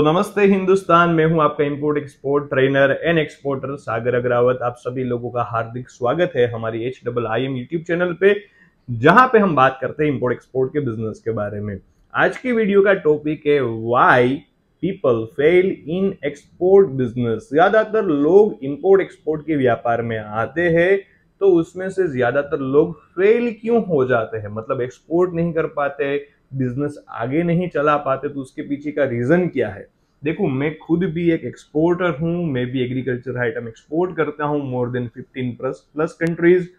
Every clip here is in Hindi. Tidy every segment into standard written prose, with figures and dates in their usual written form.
नमस्ते हिंदुस्तान। मैं हूं आपका import export trainer and exporter Sagar Agrawat. आप सभी लोगों का हार्दिक स्वागत है हमारी HIIM यूट्यूब चैनल पे, जहां पे हम बात करते हैं इंपोर्ट एक्सपोर्ट के बिजनेस के बारे में। आज की वीडियो का टॉपिक है why people fail in export business. ज्यादातर लोग इंपोर्ट एक्सपोर्ट के व्यापार में आते हैं तो उसमें से ज्यादातर लोग फेल क्यों हो जाते हैं, मतलब एक्सपोर्ट नहीं कर पाते, बिजनेस आगे नहीं चला पाते, तो उसके पीछे का रीजन क्या है। देखो, मैं खुद भी एक एक्सपोर्टर हूं, मैं भी एग्रीकल्चर आइटम एक्सपोर्ट करता हूं मोर देन 15 प्लस कंट्रीज।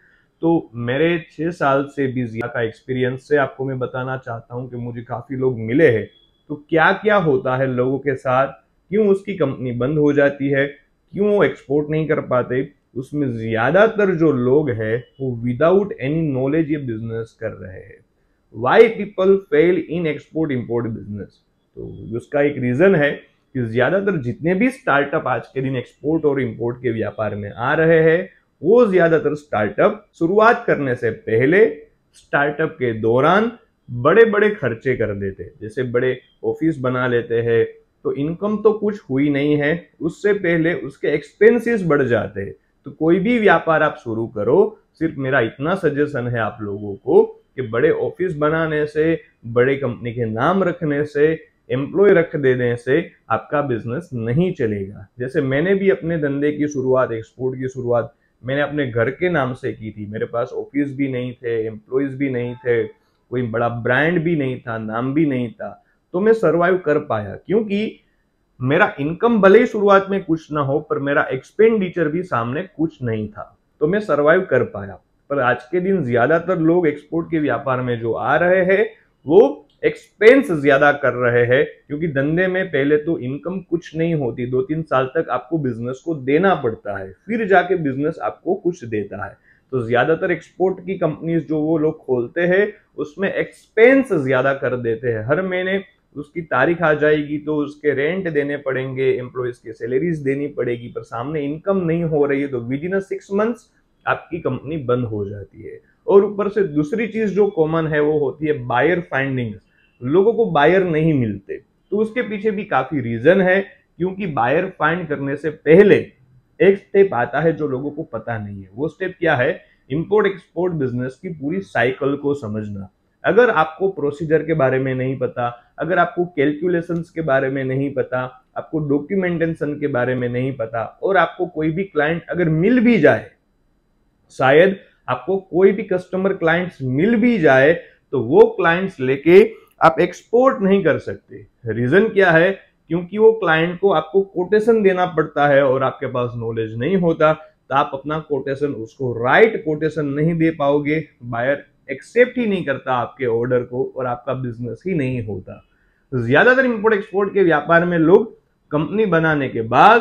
तो मेरे 6 साल से भी ज्यादा का एक्सपीरियंस से आपको मैं बताना चाहता हूं कि मुझे काफी लोग मिले हैं। तो क्या क्या होता है लोगों के साथ, क्यों उसकी कंपनी बंद हो जाती है, क्यों वो एक्सपोर्ट नहीं कर पाते। उसमें ज्यादातर जो लोग हैं वो विदाउट एनी नॉलेज ये बिजनेस कर रहे हैं। Why people fail in export import business, तो उसका एक रीजन है कि ज्यादातर जितने भी स्टार्टअप आज के दिन एक्सपोर्ट और इंपोर्ट के व्यापार में आ रहे हैं, वो ज्यादातर स्टार्टअप शुरुआत करने से पहले, स्टार्टअप के दौरान बड़े बड़े खर्चे कर देते हैं। जैसे बड़े ऑफिस बना लेते हैं तो इनकम तो कुछ हुई नहीं है, उससे पहले उसके एक्सपेंसेस बढ़ जाते हैं। तो कोई भी व्यापार आप शुरू करो, सिर्फ मेरा इतना सजेशन है आप लोगों को कि बड़े ऑफिस बनाने से, बड़े कंपनी के नाम रखने से, एम्प्लॉय रख देने से आपका बिजनेस नहीं चलेगा। जैसे मैंने भी अपने धंधे की शुरुआत, एक्सपोर्ट की शुरुआत मैंने अपने घर के नाम से की थी। मेरे पास ऑफिस भी नहीं थे, एम्प्लॉयज भी नहीं थे, कोई बड़ा ब्रांड भी नहीं था, नाम भी नहीं था, तो मैं सर्वाइव कर पाया क्योंकि मेरा इनकम भले ही शुरुआत में कुछ ना हो, पर मेरा एक्सपेंडिचर भी सामने कुछ नहीं था, तो मैं सर्वाइव कर पाया। पर आज के दिन ज्यादातर लोग एक्सपोर्ट के व्यापार में जो आ रहे हैं वो एक्सपेंस ज्यादा कर रहे हैं, क्योंकि धंधे में पहले तो इनकम कुछ नहीं होती, 2-3 साल तक आपको बिजनेस को देना पड़ता है, फिर जाके बिजनेस आपको कुछ देता है। तो ज्यादातर एक्सपोर्ट की कंपनीज जो वो लोग खोलते हैं उसमें एक्सपेंस ज्यादा कर देते हैं। हर महीने उसकी तारीख आ जाएगी तो उसके रेंट देने पड़ेंगे, एम्प्लॉयज की सैलरीज देनी पड़ेगी, पर सामने इनकम नहीं हो रही है, तो विद इन 6 मंथ्स आपकी कंपनी बंद हो जाती है। और ऊपर से दूसरी चीज जो कॉमन है वो होती है बायर फाइंडिंग। लोगों को बायर नहीं मिलते, तो उसके पीछे भी काफी रीजन है, क्योंकि बायर फाइंड करने से पहले एक स्टेप आता है जो लोगों को पता नहीं है। वो स्टेप क्या है? इंपोर्ट एक्सपोर्ट बिजनेस की पूरी साइकिल को समझना। अगर आपको प्रोसीजर के बारे में नहीं पता, अगर आपको कैलकुलेशंस के बारे में नहीं पता, आपको डॉक्यूमेंटेशन के बारे में नहीं पता, और आपको कोई भी क्लाइंट अगर मिल भी जाए, शायद आपको कोई भी कस्टमर क्लाइंट्स मिल भी जाए, तो वो क्लाइंट्स लेके आप एक्सपोर्ट नहीं कर सकते। रीजन क्या है? क्योंकि वो क्लाइंट को आपको कोटेशन देना पड़ता है और आपके पास नॉलेज नहीं होता, तो आप अपना कोटेशन उसको राइट कोटेशन नहीं दे पाओगे, बायर एक्सेप्ट ही नहीं करता आपके ऑर्डर को, और आपका बिजनेस ही नहीं होता। ज्यादातर इंपोर्ट एक्सपोर्ट के व्यापार में लोग कंपनी बनाने के बाद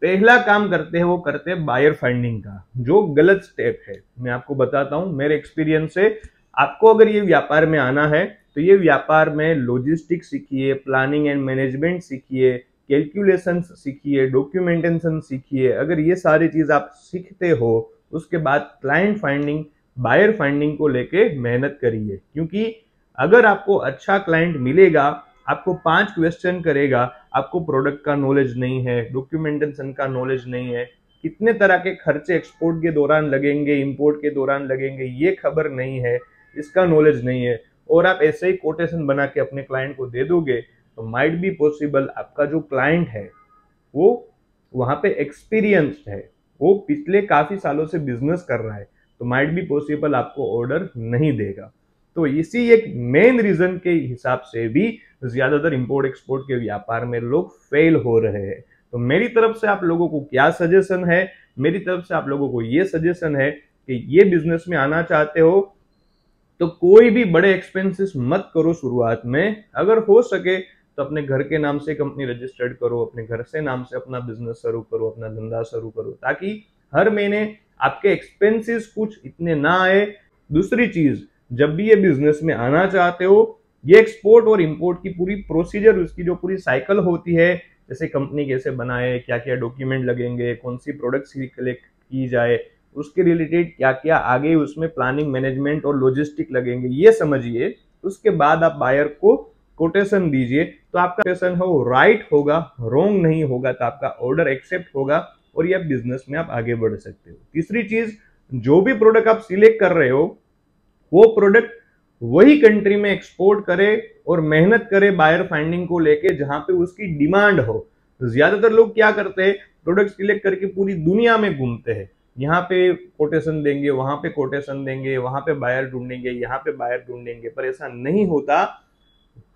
पहला काम करते हैं, वो करते हैं बायर फाइंडिंग का, जो गलत स्टेप है। मैं आपको बताता हूं मेरे एक्सपीरियंस से। आपको अगर ये व्यापार में आना है तो ये व्यापार में लॉजिस्टिक्स सीखिए, प्लानिंग एंड मैनेजमेंट सीखिए, कैलकुलेशंस सीखिए, डॉक्यूमेंटेशन सीखिए। अगर ये सारी चीज आप सीखते हो, उसके बाद क्लाइंट फाइंडिंग, बायर फाइंडिंग को लेके मेहनत करिए। क्योंकि अगर आपको अच्छा क्लाइंट मिलेगा, आपको 5 क्वेश्चन करेगा, आपको प्रोडक्ट का नॉलेज नहीं है, डॉक्यूमेंटेशन का नॉलेज नहीं है, कितने तरह के खर्चे एक्सपोर्ट के दौरान लगेंगे, इंपोर्ट के दौरान लगेंगे, ये खबर नहीं है, इसका नॉलेज नहीं है, और आप ऐसे ही कोटेशन बना के अपने क्लाइंट को दे दोगे, तो माइट बी पॉसिबल आपका जो क्लाइंट है वो वहां पे एक्सपीरियंस्ड है, वो पिछले काफी सालों से बिजनेस कर रहा है, तो माइट बी पॉसिबल आपको ऑर्डर नहीं देगा। तो इसी एक मेन रीजन के हिसाब से भी ज्यादातर इंपोर्ट एक्सपोर्ट के व्यापार में लोग फेल हो रहे हैं। तो मेरी तरफ से आप लोगों को क्या सजेशन है? मेरी तरफ से आप लोगों को ये सजेशन है कि ये बिजनेस में आना चाहते हो तो कोई भी बड़े एक्सपेंसेस मत करो शुरुआत में। अगर हो सके तो अपने घर के नाम से कंपनी रजिस्टर्ड करो, अपने घर से नाम से अपना बिजनेस शुरू करो, अपना धंधा शुरू करो, ताकि हर महीने आपके एक्सपेंसेस कुछ इतने ना आए। दूसरी चीज, जब भी ये बिजनेस में आना चाहते हो, ये एक्सपोर्ट और इंपोर्ट की पूरी प्रोसीजर, उसकी जो पूरी साइकिल होती है, जैसे कंपनी कैसे बनाए, क्या क्या डॉक्यूमेंट लगेंगे, कौन सी प्रोडक्ट सिलेक्ट की जाए, उसके रिलेटेड क्या क्या आगे उसमें प्लानिंग, मैनेजमेंट और लॉजिस्टिक लगेंगे, ये समझिए। उसके बाद आप बायर को कोटेशन दीजिए, तो आपका कोटेशन हो राइट होगा, रॉन्ग नहीं होगा, तो आपका ऑर्डर एक्सेप्ट होगा और ये बिजनेस में आप आगे बढ़ सकते हो। तीसरी चीज, जो भी प्रोडक्ट आप सिलेक्ट कर रहे हो वो प्रोडक्ट वही कंट्री में एक्सपोर्ट करे और मेहनत करे बायर फाइंडिंग को लेके जहां पे उसकी डिमांड हो। तो ज्यादातर लोग क्या करते हैं, प्रोडक्ट सिलेक्ट करके पूरी दुनिया में घूमते हैं, यहाँ पे कोटेशन देंगे, वहां पे कोटेशन देंगे, वहां पे बायर ढूंढेंगे, यहाँ पे बायर ढूंढेंगे, पर ऐसा नहीं होता।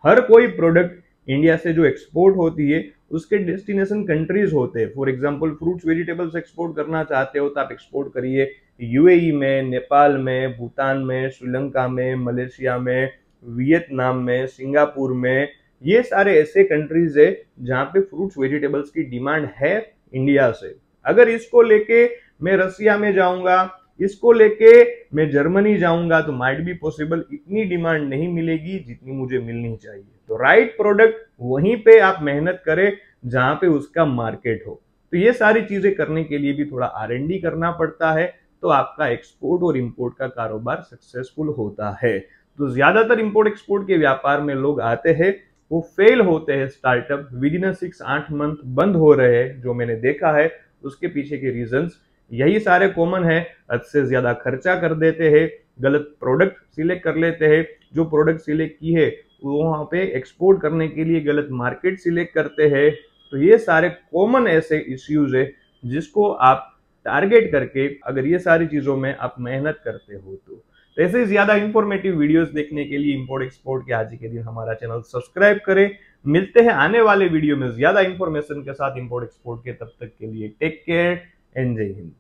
हर कोई प्रोडक्ट इंडिया से जो एक्सपोर्ट होती है उसके डेस्टिनेशन कंट्रीज होते हैं। For example fruits vegetables export करना चाहते हो तो आप एक्सपोर्ट करिए यूएई में, नेपाल में, भूटान में, श्रीलंका में, मलेशिया में, वियतनाम में, सिंगापुर में। ये सारे ऐसे कंट्रीज है जहां पे फ्रूट्स वेजिटेबल्स की डिमांड है इंडिया से। अगर इसको लेके मैं रसिया में जाऊंगा, इसको लेके मैं जर्मनी जाऊंगा, तो माइट बी पॉसिबल इतनी डिमांड नहीं मिलेगी जितनी मुझे मिलनी चाहिए। तो राइट प्रोडक्ट वहीं पे आप मेहनत करें जहां पे उसका मार्केट हो। तो ये सारी चीजें करने के लिए भी थोड़ा R&D करना पड़ता है, तो आपका एक्सपोर्ट और इंपोर्ट का कारोबार सक्सेसफुल होता है। तो ज्यादातर इंपोर्ट एक्सपोर्ट के व्यापार में लोग आते हैं, वो फेल होते हैं, स्टार्टअप विद इन 6-8 मंथ बंद हो रहे हैं, जो मैंने देखा है। उसके पीछे के रीजंस यही सारे कॉमन है। हद से ज्यादा खर्चा कर देते हैं, गलत प्रोडक्ट सिलेक्ट कर लेते हैं, जो प्रोडक्ट सिलेक्ट की है वहां पे एक्सपोर्ट करने के लिए गलत मार्केट सिलेक्ट करते हैं। तो ये सारे कॉमन ऐसे इश्यूज है जिसको आप टारगेट करके अगर ये सारी चीजों में आप मेहनत करते हो तो ऐसे ज्यादा इंफॉर्मेटिव वीडियोस देखने के लिए इंपोर्ट एक्सपोर्ट के आज के दिन हमारा चैनल सब्सक्राइब करें। मिलते हैं आने वाले वीडियो में ज्यादा इंफॉर्मेशन के साथ इंपोर्ट एक्सपोर्ट के। तब तक के लिए टेक केयर एंड जय हिंद।